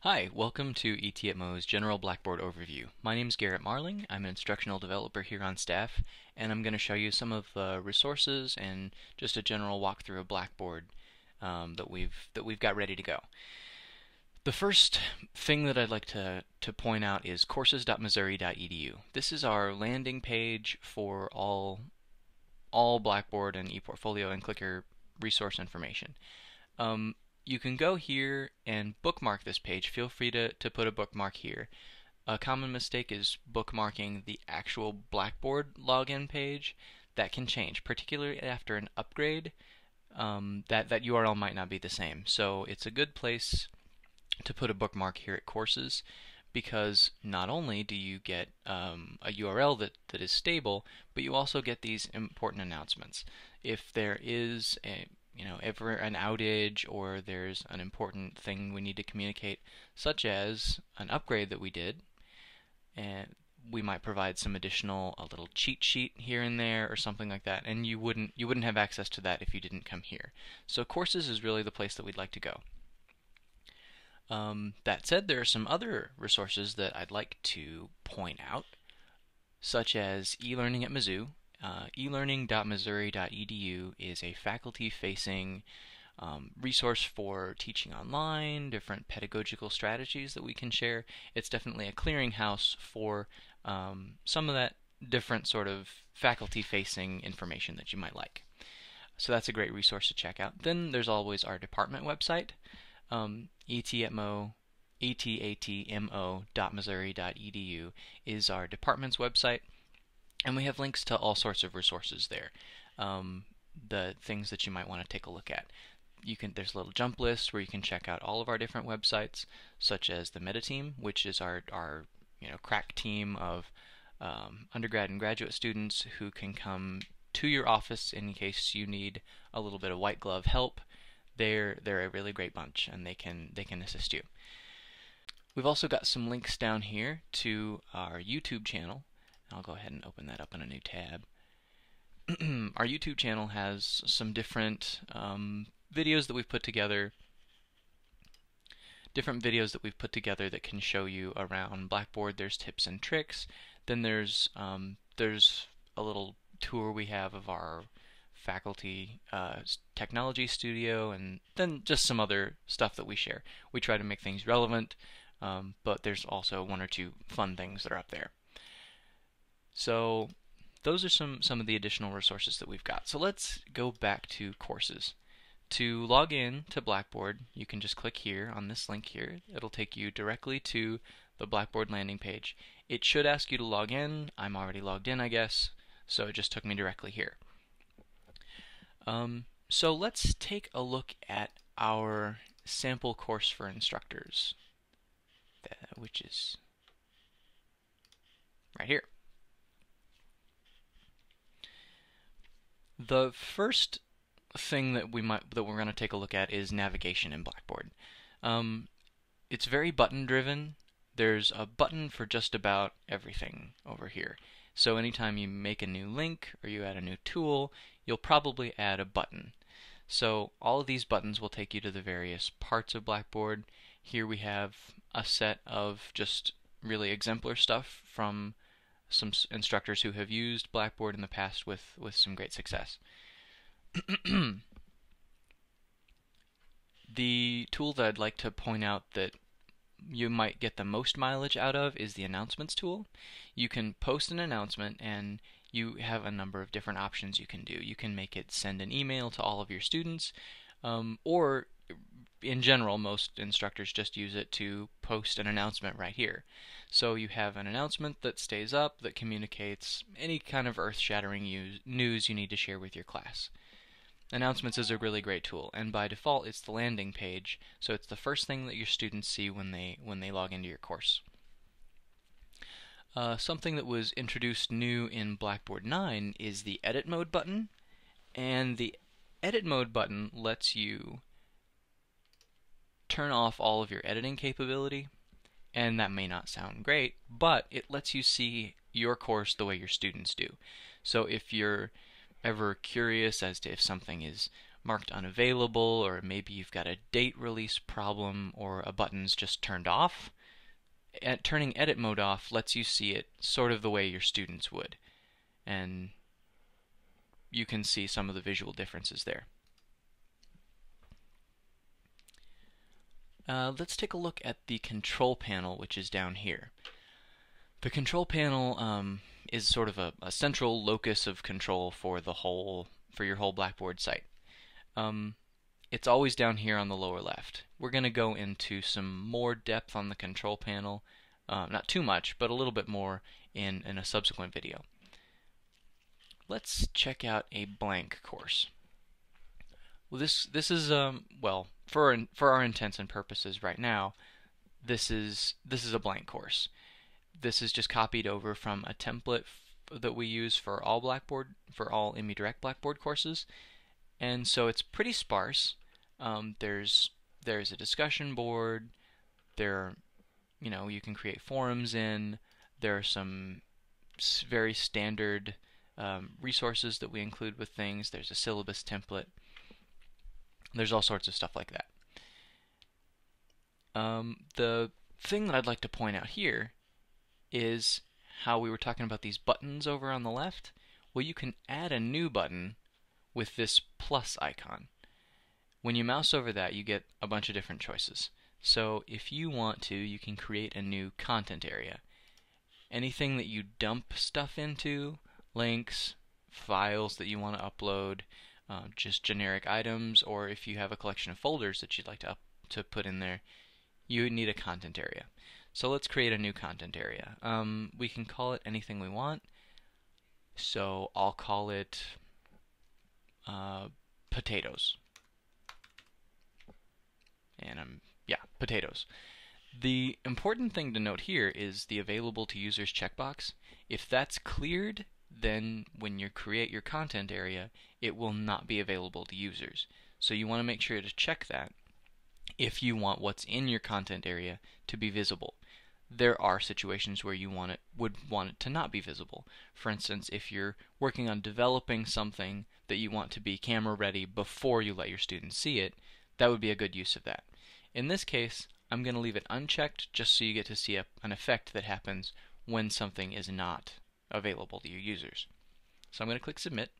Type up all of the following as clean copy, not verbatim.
Hi, welcome to ET@Mo's General Blackboard Overview. My name is Garrett Marling. I'm an instructional developer here on staff, and I'm going to show you some of the resources and just a general walkthrough of Blackboard that we've got ready to go. The first thing that I'd like to point out is courses.missouri.edu. This is our landing page for all Blackboard and ePortfolio and Clicker resource information. You can go here and bookmark this page. Feel free to put a bookmark here. A common mistake is bookmarking the actual Blackboard login page. That can change, particularly after an upgrade. That URL might not be the same. So it's a good place to put a bookmark here at Courses, because not only do you get a URL that is stable, but you also get these important announcements. If there is ever an outage, or there's an important thing we need to communicate, such as an upgrade that we did, and we might provide some a little cheat sheet here and there or something like that, and you wouldn't have access to that if you didn't come here. So Courses is really the place that we'd like to go. That said, there are some other resources that I'd like to point out, such as eLearning at Mizzou. eLearning.missouri.edu is a faculty-facing resource for teaching online, different pedagogical strategies that we can share. It's definitely a clearinghouse for some of that different sort of faculty-facing information that you might like. So that's a great resource to check out. Then there's always our department website, etatmo.missouri.edu is our department's website. And we have links to all sorts of resources there, the things that you might want to take a look at. There's a little jump list where you can check out all of our different websites, such as the Meta Team, which is our crack team of undergrad and graduate students who can come to your office in case you need a little bit of white glove help. They're a really great bunch, and they can assist you. We've also got some links down here to our YouTube channel. I'll go ahead and open that up in a new tab. Our YouTube channel has some different videos that we've put together. That can show you around Blackboard. There's tips and tricks. Then there's a little tour we have of our faculty technology studio, and then just some other stuff that we share. We try to make things relevant, but there's also one or two fun things that are up there. So those are some of the additional resources that we've got. So let's go back to Courses. To log in to Blackboard, you can just click here on this link here. It'll take you directly to the Blackboard landing page. It should ask you to log in. I'm already logged in, I guess, so it just took me directly here. So let's take a look at our sample course for instructors, which is right here. The first thing that we're going to take a look at is navigation in Blackboard. It's very button driven. There's a button for just about everything over here. So anytime you make a new link or you add a new tool, you'll probably add a button. So all of these buttons will take you to the various parts of Blackboard. Here we have a set of just really exemplar stuff from some instructors who have used Blackboard in the past with some great success. The tool that I'd like to point out that you might get the most mileage out of is the announcements tool. You can post an announcement, and you have a number of different options you can do. You can make it send an email to all of your students, or in general, most instructors just use it to post an announcement right here. So you have an announcement that stays up that communicates any kind of earth-shattering news you need to share with your class. Announcements is a really great tool, and by default it's the landing page, so it's the first thing that your students see when they log into your course. Something that was introduced new in Blackboard 9 is the Edit Mode button, and the Edit Mode button lets you turn off all of your editing capability, and that may not sound great, but it lets you see your course the way your students do. So if you're ever curious as to if something is marked unavailable, or maybe you've got a date release problem, or a button's just turned off. Turning edit mode off lets you see it sort of the way your students would, and you can see some of the visual differences there. Let's take a look at the control panel, which is down here. The control panel is sort of a central locus of control for your whole Blackboard site. It's always down here on the lower left. We're going to go into some more depth on the control panel, not too much, but a little bit more in a subsequent video. Let's check out a blank course. Well, this is well, for our intents and purposes right now, this is a blank course. This is just copied over from a template that we use for all ImmyDirect Blackboard courses, and so it's pretty sparse. There's a discussion board. You can create forums in. There are some very standard resources that we include with things. There's a syllabus template. There's all sorts of stuff like that. The thing that I'd like to point out here is how we were talking about these buttons over on the left. Well, you can add a new button with this plus icon. When you mouse over that, you get a bunch of different choices. So if you want to, you can create a new content area. Anything that you dump stuff into, links, files that you want to upload, just generic items, or if you have a collection of folders that you'd like to put in there, you would need a content area. So let's create a new content area. We can call it anything we want. So I'll call it potatoes. And potatoes. The important thing to note here is the available to users checkbox. If that's cleared, then when you create your content area, it will not be available to users. So you want to make sure to check that if you want what's in your content area to be visible. There are situations where you would want it to not be visible. For instance, if you're working on developing something that you want to be camera ready before you let your students see it, that would be a good use of that. In this case, I'm going to leave it unchecked just so you get to see an effect that happens when something is not available to your users. So I'm going to click Submit,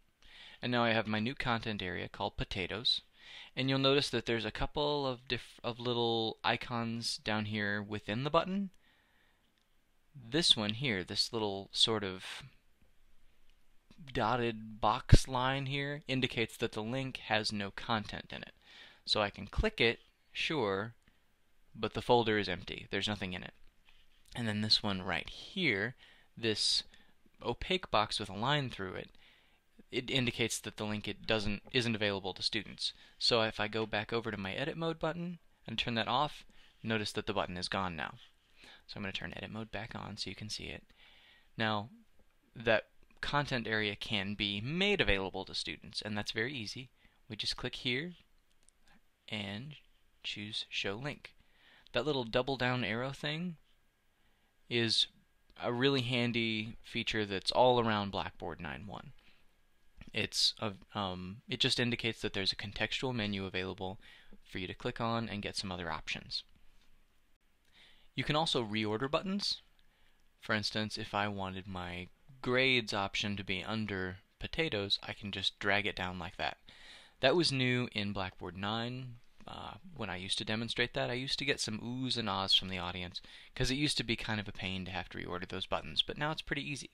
and now I have my new content area called Potatoes. And you'll notice that there's a couple of little icons down here within the button. This one here, this little sort of dotted box line here, indicates that the link has no content in it. So I can click it, sure, but the folder is empty. There's nothing in it. And then this one right here, this opaque box with a line through it, it indicates that the link isn't available to students. So if I go back over to my edit mode button and turn that off, notice that the button is gone now. So I'm going to turn edit mode back on so you can see it. Now, that content area can be made available to students, and that's very easy. We just click here and choose Show Link. That little double down arrow thing is a really handy feature that's all around Blackboard 9.1. It just indicates that there's a contextual menu available for you to click on and get some other options. You can also reorder buttons. For instance, if I wanted my grades option to be under potatoes, I can just drag it down like that. That was new in Blackboard 9. When I used to demonstrate that, I used to get some oohs and ahs from the audience because it used to be kind of a pain to have to reorder those buttons, but now it's pretty easy.